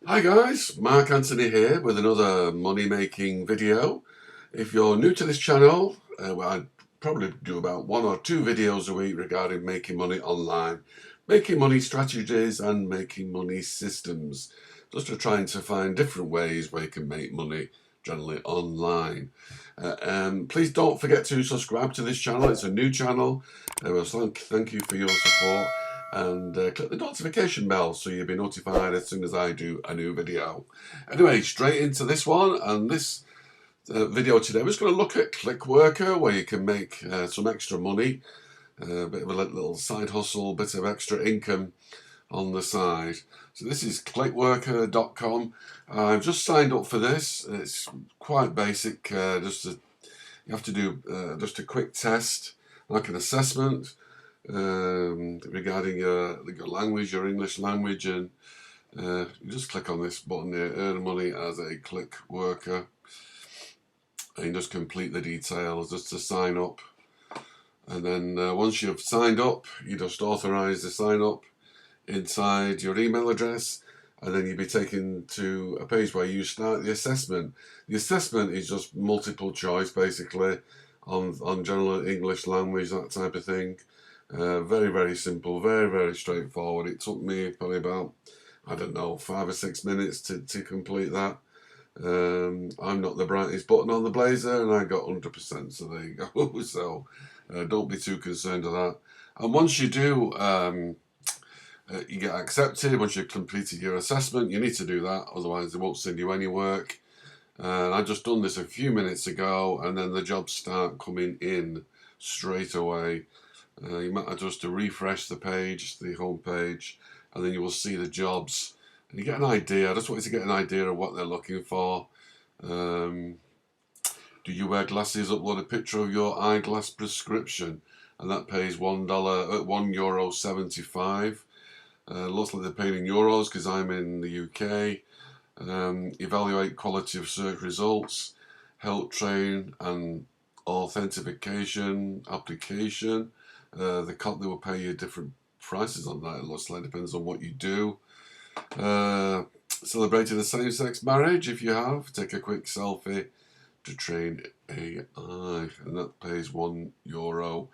Hi guys, Mark Anthony here with another money making video. If you're new to this channel, well, I probably do about 1 or 2 videos a week regarding making money online, making money strategies and making money systems. Just trying to find different ways where you can make money generally online. Please don't forget to subscribe to this channel. It's a new channel. Well, thank you for your support. And click the notification bell so you'll be notified as soon as I do a new video. Anyway, straight into this one, and this video today we're just going to look at ClickWorker, where you can make some extra money, a bit of a little side hustle, bit of extra income on the side. So this is ClickWorker.com. I've just signed up for this. It's quite basic. You have to do just a quick test, like an assessment regarding your language, your English language, and you just click on this button here, earn money as a click worker, and you just complete the details just to sign up. And then once you've signed up, you just authorize the sign up inside your email address, and then you'll be taken to a page where you start the assessment. The assessment is just multiple choice, basically, on general English language, that type of thing. Very, very simple, very, very straightforward. It took me probably about, I don't know, 5 or 6 minutes to complete that. I'm not the brightest button on the blazer, and I got 100%, so there you go. So don't be too concerned with that. And once you do, you get accepted. Once you've completed your assessment, you need to do that, otherwise they won't send you any work. And I just done this a few minutes ago, and then the jobs start coming in straight away. You might have just to refresh the page, the home page, and then you will see the jobs, and you get an idea. I just wanted to get an idea of what they're looking for. Do you wear glasses? Upload a picture of your eyeglass prescription, and that pays €1.75. Looks like they're paying in euros because I'm in the UK. Evaluate quality of search results, help train and authentication application. They will pay you different prices on that. It looks like, depends on what you do. Celebrating a same-sex marriage, if you have. Take a quick selfie to train AI, and that pays €1.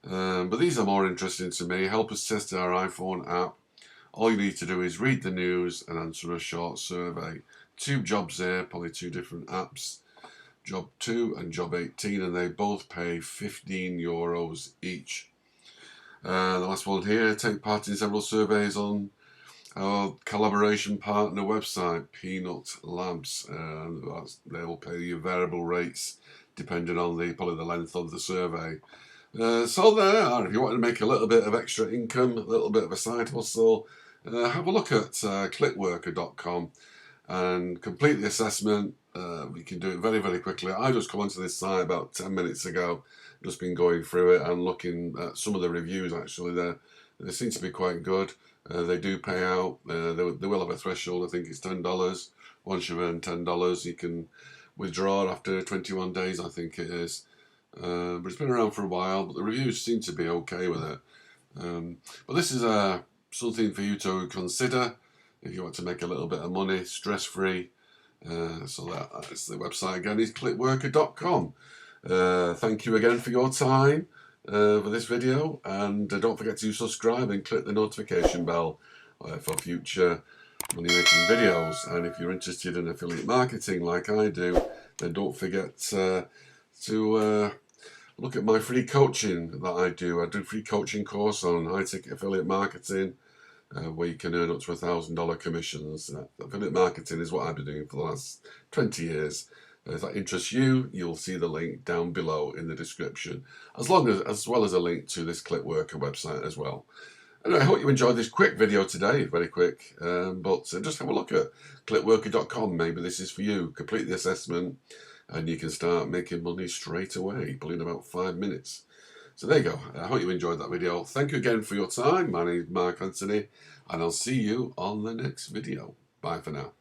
But these are more interesting to me. Help us test our iPhone app. All you need to do is read the news and answer a short survey. 2 jobs there, probably 2 different apps. Job 2 and Job 18, and they both pay €15 each. The last one here, take part in several surveys on our collaboration partner website, Peanut Labs. They will pay you variable rates depending on probably the length of the survey. So there are. If you want to make a little bit of extra income, a little bit of a side hustle, have a look at ClickWorker.com and complete the assessment. You can do it very, very quickly. I just come onto this site about 10 minutes ago, just been going through it and looking at some of the reviews. Actually, they seem to be quite good. They do pay out. They will have a threshold. I think it's $10. Once you've earned $10, you can withdraw after 21 days, I think it is. But it's been around for a while, but the reviews seem to be okay with it. But this is something for you to consider if you want to make a little bit of money stress-free. So that's the website again, is clickworker.com. Thank you again for your time for this video, and don't forget to subscribe and click the notification bell for future money making videos. And if you're interested in affiliate marketing like I do, then don't forget to look at my free coaching that I do. I do a free coaching course on high ticket affiliate marketing, where you can earn up to $1,000 commissions. Affiliate marketing is what I've been doing for the last 20 years. If that interests you, you'll see the link down below in the description, as well as a link to this ClickWorker website as well. Anyway, I hope you enjoyed this quick video today, very quick, but just have a look at clickworker.com. Maybe this is for you. Complete the assessment and you can start making money straight away, probably in about 5 minutes. So there you go. I hope you enjoyed that video. Thank you again for your time. My name is Mark Anthony, and I'll see you on the next video. Bye for now.